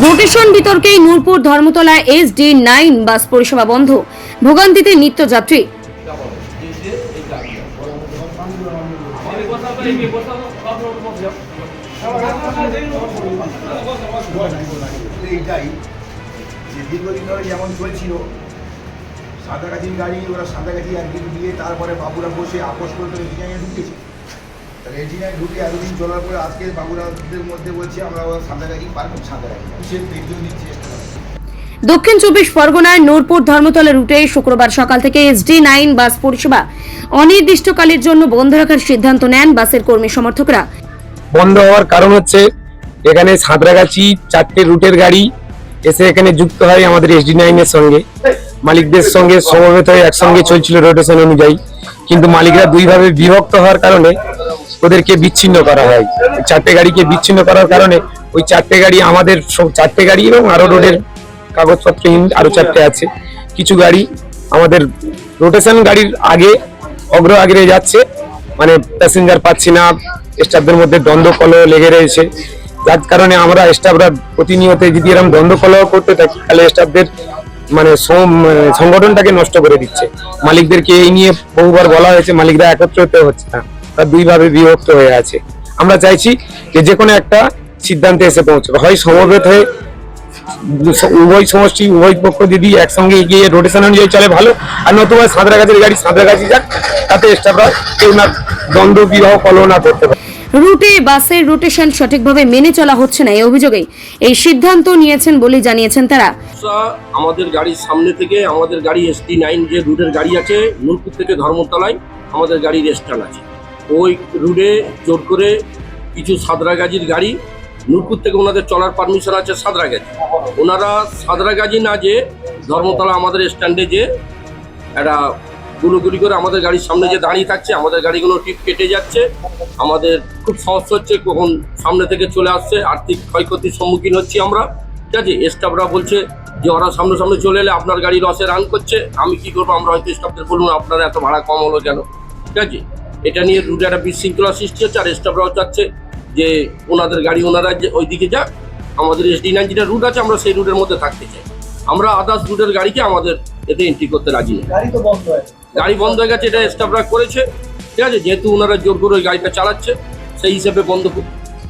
Rotation বিতর্কে Nurpur Dharmatala SD9 বাস পরিষেবা বন্ধ, ভোগান্তিতে নিত্যযাত্রী। দীর্ঘদিন ধরে যেমন চলছিল সাঁতরাগাছির গাড়ি, ওরা সাঁতরাগাছি একদিন দিয়ে তারপরে বাবুরা বসে আপোষ করে এডিনাইনে ঢুকেছে। তাহলে এডিনাইনে ঢুকে এতদিন চলার পরে আজকে বাবুরাদের মধ্যে বলছে আমরা ওরা সাঁতরাগাছি পারবো, সাঁতরাগাছি সে বিদ্যুৎ নিচ্ছে। দক্ষিণ 24 পরগনার নূরপুর ধর্মতলা রুটে শুক্রবার সকাল থেকে SD9 বাস পরিষেবা অনির্দিষ্টকালের জন্য বন্ধ রাখার সিদ্ধান্ত নেন বাসের কর্মী সমর্থকরা। বন্ধ হওয়ার কারণ হচ্ছে এখানে সাঁতরাগাছি 4টে রুটের গাড়ি এসে এখানে যুক্ত হয় আমাদের SD9 এর সঙ্গে। মালিকদের সঙ্গে সমবেত হয়ে একসঙ্গে চলছিল রোটেশন অনুযায়ী, কিন্তু মালিকরা দুইভাবে বিভক্ত হওয়ার কারণে ওদেরকে বিচ্ছিন্ন করা হয়। 4টে গাড়িকে বিচ্ছিন্ন করার কারণে ওই 4টে গাড়ি আমাদের 4টে গাড়ি এবং আরো রোডের কাগজপত্রহীন আরো 4টে আছে। কিছু গাড়ি আমাদের রোটেশন গাড়ির আগে অগ্রআগে যাচ্ছে, মানে প্যাসেঞ্জার পাচ্ছি না, স্টাফদের মধ্যে দ্বন্দ্ব কলহ লেগে রয়েছে, যার কারণে আমরা স্টাফরা প্রতিনিয়ত যদি এরকম দ্বন্দ্ব কলহ করতে থাকি তাহলে স্টাফদের মানে সংগঠনটাকে নষ্ট করে দিচ্ছে। মালিকদেরকে এই নিয়ে বহুবার বলা হয়েছে, মালিকরা একত্রিত হচ্ছে না, তারা দুইভাবে বিভক্ত হয়ে আছে। আমরা চাইছি যে কোনো একটা সিদ্ধান্তে এসে পৌঁছবে, হয় সমবেত হয়ে উভয় সমষ্টি উভয় পক্ষ যদি একসঙ্গে এগিয়ে রোটেশন অনুযায়ী চলে ভালো, আর নতুবা সাঁতরাগাছির গাড়ি সাঁতরাগাছি যাক, তাতে স্টাফরা কেউ না দ্বন্দ্ব বিবাহ কলহ না করতে পারে। রুটে বাসের রোটেশন সঠিকভাবে মেনে চলা হচ্ছে না, এই অভিযোগে এই সিদ্ধান্ত নিয়েছেন বলে জানিয়েছেন তারা। আমাদের গাড়ির সামনে থেকে আমাদের গাড়ি SD9 যে রুটের গাড়ি আছে নূরপুর থেকে ধর্মতলায় আমাদের গাড়ির স্ট্যান্ড আছে, ওই রুটে জোর করে কিছু সাঁতরাগাছির গাড়ি নূরপুর থেকে ওনাদের চলার পারমিশন আছে সাঁতরাগাছি, ওনারা সাঁতরাগাছি না যে ধর্মতলা আমাদের স্ট্যান্ডে যে একটা গুলোগুলি করে আমাদের গাড়ির সামনে যে দাঁড়িয়ে থাকছে, আমাদের গাড়িগুলো টিপ কেটে যাচ্ছে, আমাদের খুব সমস্যা হচ্ছে, কখন সামনে থেকে চলে আসছে, আর্থিক ক্ষয়ক্ষতির সম্মুখীন হচ্ছি আমরা। ঠিক আছে, স্টাফরা বলছে যে ওরা সামনে সামনে চলে এলে আপনার গাড়ি লসে রান করছে, আমি কি করবো, আমরা হয়তো স্টাফদের বলবো আপনারা এত ভাড়া কম হলো কেন। ঠিক আছে, এটা নিয়ে রুটে একটা বিশৃঙ্খলা সৃষ্টি হচ্ছে, আর স্টাফরাও চাচ্ছে যে ওনাদের গাড়ি ওনারা যে ওইদিকে যাক, আমাদের SD9 যেটা রুট আছে আমরা সেই রুটের মধ্যে থাকতে চাই, আমরা আদার্স রুটের গাড়িকে আমাদের এতে এন্ট্রি করতে রাজি নেই। গাড়ি বন্ধ হয়ে গেছে, এটা স্টাফরা করেছে। ঠিক আছে, যেহেতু ওনারা জোর করে ওই গাড়িটা চালাচ্ছে সেই হিসেবে বন্ধ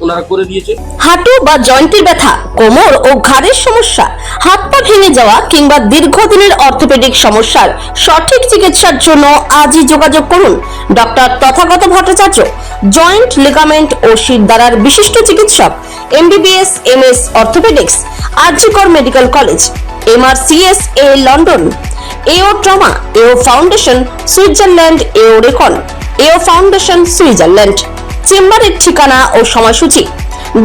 ওনারা করে দিয়েছে। হাঁটু বা জয়েন্টের ব্যথা, কোমর ও ঘাড়ের সমস্যা, হাত পা ভেঙে যাওয়া কিংবা দীর্ঘদিনের অর্থোপেডিক সমস্যার সঠিক চিকিৎসার জন্য আজই যোগাযোগ করুন doctor Tathagata Bhattacharya, joint, ligament ও শিরদাঁড়ার বিশিষ্ট চিকিৎসক, MBBS MS orthopaedics, RG Kar medical college, MRCSA London, AO trauma, AO foundation Switzerland, AO recon, AO foundation Switzerland. চেম্বারের ঠিকানা ও সময়সূচি: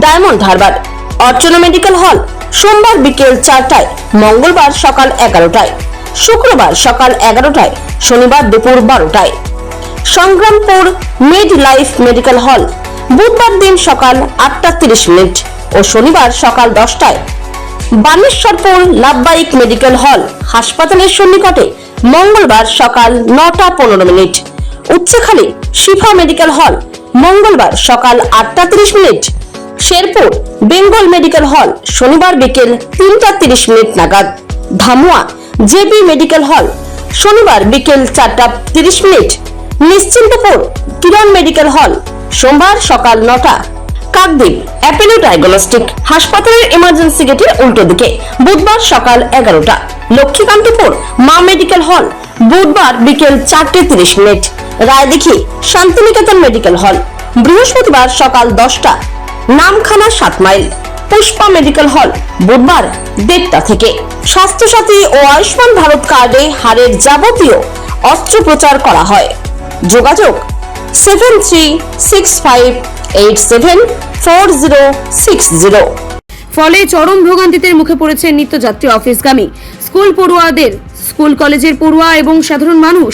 ডায়মন্ড হারবার, অর্চনা মেডিকেল হল, সোমবার বিকেল 4টায়, মঙ্গলবার সকাল 11টায়, শুক্রবার সকাল 11টায়, শনিবার দুপুর 12টায়। Sangrampur mid life medical hall, বুধবার দিন সকাল 8:30 ও শনিবার সকাল 10টায়। বানেশ্বরপুর লাভবাহিক মেডিকেল হল, হাসপাতালের সন্নিকটে, মঙ্গলবার সকাল 9:15। উচ্চখালী শিফা মেডিকেল হল, মঙ্গলবার সকাল 8:30। শেরপুর বেঙ্গল মেডিকেল হল, শনিবার বিকেল 3:30 নাগাদ। ধামুয়া JB মেডিকেল হল, শনিবার বিকেল 4:30। নিশ্চিন্তপুর কিরণ মেডিকেল হল, সোমবার সকাল 9টা। কাকদ্বীপ অ্যাপেলো ডায়াগনস্টিক হাসপাতালের এমার্জেন্সি গেটের উল্টো দিকে, বুধবার সকাল 11টা। লক্ষ্মীকান্তপুর মা মেডিকেল হল, বুধবার বিকেল 4:30। রায়দিঘি শান্তিনিকেতন মেডিকেল হল, বৃহস্পতিবার সকাল 10টা। Namkhana 7 mile Pushpa medical hall, বুধবার 1:30 থেকে। স্বাস্থ্যসাথী ও আয়ুষ্মান ভারত কার্ডে হাড়ের যাবতীয় অস্ত্রোপচার করা হয়। যোগাযোগ 7365874060। ফলে চরম ভোগান্তিতে মুখে পড়েছে নিত্যযাত্রী, অফিসগামী, স্কুল পড়ুয়াদের, স্কুল কলেজের পড়ুয়া এবং সাধারণ মানুষ।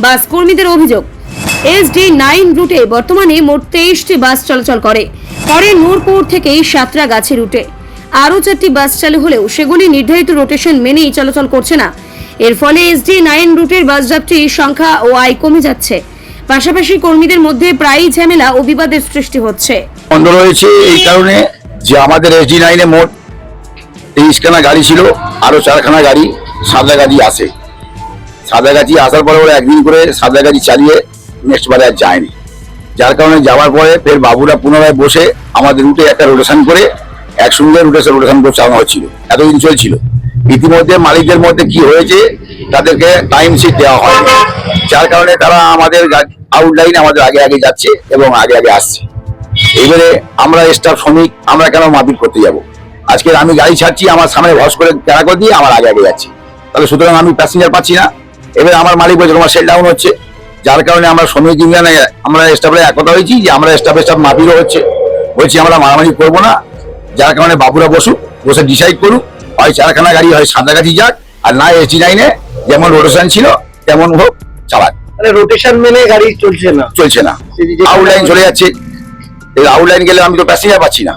বাস কর্মীদের অভিযোগ, SD9 রুটে বর্তমানে মোট 23টি বাস চলাচল করে। পরে নূরপুর থেকে সাঁতরাগাছি রুটে আরও 4টি বাস চালু হলেও সেগুলি নির্ধারিত রোটেশন মেনেই চলাচল করছে না। এর ফলে SD9 রুটের বাস যাত্রীর সংখ্যা ও আয় কমে যাচ্ছে। পাশাপাশি কর্মীদের মধ্যে প্রায়ই ঝামেলা ও বিবাদের সৃষ্টি হচ্ছে। বন্ধ রয়েছে এই কারণে যে আমাদের SD9 এ মোট 23খানা গাড়ি ছিল, আরো 4খানা গাড়ি সাঁতরাগাছি আসে। সাঁতরাগাছি আসার পরে ওরা একদিন করে সাঁতরাগাছি চালিয়ে নেক্সট বারে আর যায়নি, যার কারণে যাওয়ার পরে ফের বাবুরা পুনরায় বসে আমাদের রুটে একটা রোটেশন করে একসঙ্গে রোটেশন করে চালানো হচ্ছিল, এতদিন চলছিল। ইতিমধ্যে মালিকদের মধ্যে কি হয়েছে, তাদেরকে টাইম শিট দেওয়া হয়, যার কারণে তারা আমাদের আউটলাইন আমাদের আগে আগে যাচ্ছে এবং আগে আগে আসছে। এবারে আমরা স্টাফ শ্রমিক আমরা কেন মারপিট করতে যাব? আজকে আমি গাড়ি ছাড়ছি, আমার সামনে ভস করে কেনা করে দিয়ে আমার আগে আগে যাচ্ছি, তাহলে সুতরাং আমি প্যাসেঞ্জার পাচ্ছি না। এবারে আমার মালিক বলছে তোমার সেল ডাউন হচ্ছে, যার কারণে আমরা শ্রমিক ইউনিয়নে আমরা স্টাফরা একতা হয়েছি যে আমরা স্টাফ মারপিটও হচ্ছে, বলছি আমরা মারামারি করবো না। যার কারণে বাবুরা বসে ডিসাইড করুক, হয় 4খানা গাড়ি হয় সাঁতরাগাছি যাক, আর না SG9 যেমন রোটেশন ছিল তেমন হোক চালাক। মানে রোটেশন মেনে গাড়ি চলছে না, আউটলাইন চলে যাচ্ছে। আউটলাইন গেলে আমি তো প্যাসেঞ্জার পাচ্ছি না।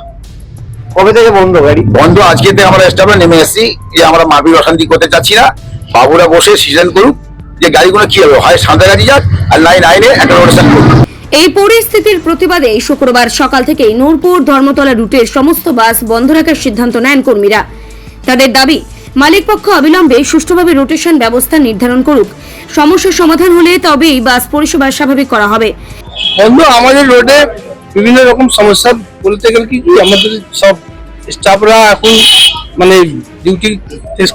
কবে থেকে বন্ধ গাড়ি? বন্ধ আজকে থেকে আমরা স্টাফরা নেমে এসেছি যে আমরা মারপিট অশান্তি করতে চাচ্ছি না, বাবুরা বসে সিজন করুক যে গাড়িগুলো কি হবে, হয় সাঁতরাগাছি যাক আর 9 একটা রোটেশন করুক। এই পরিস্থিতির প্রতিবাদে শুক্রবার সকাল থেকেই নূরপুর ধর্মতলা রুটের সমস্ত বাস বন্ধ রাখার সিদ্ধান্ত নেন কর্মীরা। তাদের দাবি, মালিকপক্ষ অবিলম্বে সুষ্ঠুভাবে রোটেশন ব্যবস্থা নির্ধারণ করুক, সমস্যার সমাধান হলে তবেই বাস পরিষেবা স্বাভাবিক করা হবে। বন্ধু আমাদের রোডে বিভিন্ন রকম সমস্যা বলতে গেলে কি আমাদের সব স্টাফরা এখন মানে ডিউটি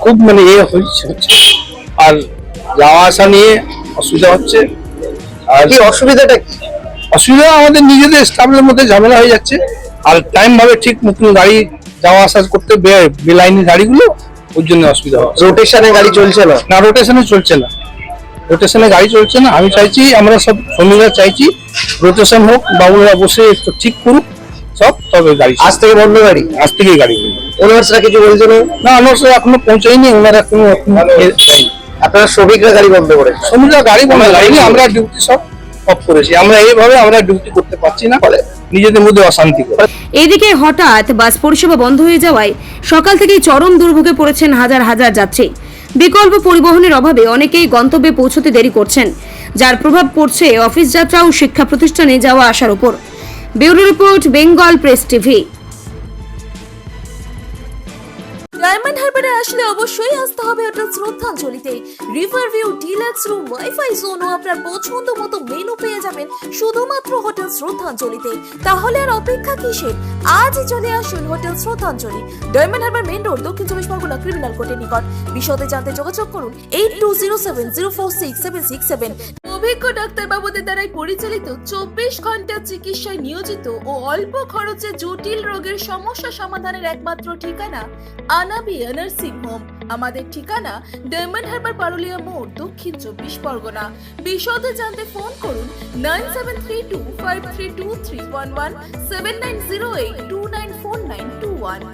খুব মানে হচ্ছে, আর যাওয়া আসা নিয়ে অসুবিধা হচ্ছে। আর কি অসুবিধাটা কি? অসুবিধা আমাদের নিজেদের স্টাফের মধ্যে ঝামেলা হয়ে যাচ্ছে, আর টাইম ভাবে ঠিক মতন গাড়ি যাওয়া আসা করতে বেলাইনি গাড়িগুলো, ওর জন্য অসুবিধা হচ্ছে। রোটেশনে গাড়ি চলছে না? না, রোটেশনে চলছে না, রোটেশনে গাড়ি চলছে না। আমি চাইছি, আমরা সব শ্রমিকরা চাইছি রোটেশন হোক, বাবুরা বসে একটু ঠিক করুক সব, তবে গাড়ি আজ থেকে বন্ধ গাড়ি? আজ থেকেই গাড়ি বন্ধ। ওনার্সরা কিছু বলছে না? না, ওনারা এখনো পৌঁছায়নি, ওনারা কোনো যায়নি। আপনারা শ্রমিকরা গাড়ি বন্ধ করে? শ্রমিকরা গাড়ি বন্ধ করেনি, আমরা ডিউটি সব অফ করেছি। আমরা এইভাবে আমরা ডিউটি করতে পারছি না, ফলে নিজেদের মধ্যে অশান্তি করে। এদিকে হঠাৎ বাস পরিষেবা বন্ধ হয়ে যাওয়ায় সকাল থেকেই চরম দুর্ভোগে পড়েছেন হাজার হাজার যাত্রী। বিকল্প পরিবহনের অভাবে অনেকেই গন্তব্যে পৌঁছতে দেরি করছেন, যার প্রভাব পড়ছে অফিস যাত্রা ও শিক্ষা প্রতিষ্ঠানে যাওয়া আসার উপর। Bureau report, Bengal press TV. Diamond হারবারে আসলে অবশ্যই আসতে হবে হোটেল শ্রদ্ধাঞ্জলিতে। River view, deluxe room, wifi zone ও আপনার পছন্দ মতো মেনু পেয়ে যাবেন শুধুমাত্র হোটেল শ্রদ্ধাঞ্জলিতে। তাহলে আর অপেক্ষা কিসের? আজই চলে আসুন হোটেল শ্রদ্ধাঞ্জলি, ডায়মন্ড হারবার মেইন রোড, দক্ষিণ 24 পরগনা, ক্রিমিনাল কোর্টের নিকট। বিশদে জানতে যোগাযোগ করুন 8207046767। অভিজ্ঞ ডাক্তারবাবুদের দ্বারাই পরিচালিত 24 ঘন্টা চিকিৎসায় নিয়োজিত ও অল্প খরচে জটিল রোগের সমস্যা সমাধানের একমাত্র ঠিকানা আনাবিয়া নার্সিং হোম। আমাদের ঠিকানা ডায়মন্ড হারবার, পারুলিয়া মোড়, দক্ষিণ 24 পরগনা। বিশদে জানতে ফোন করুন 9732532311, 7908294921।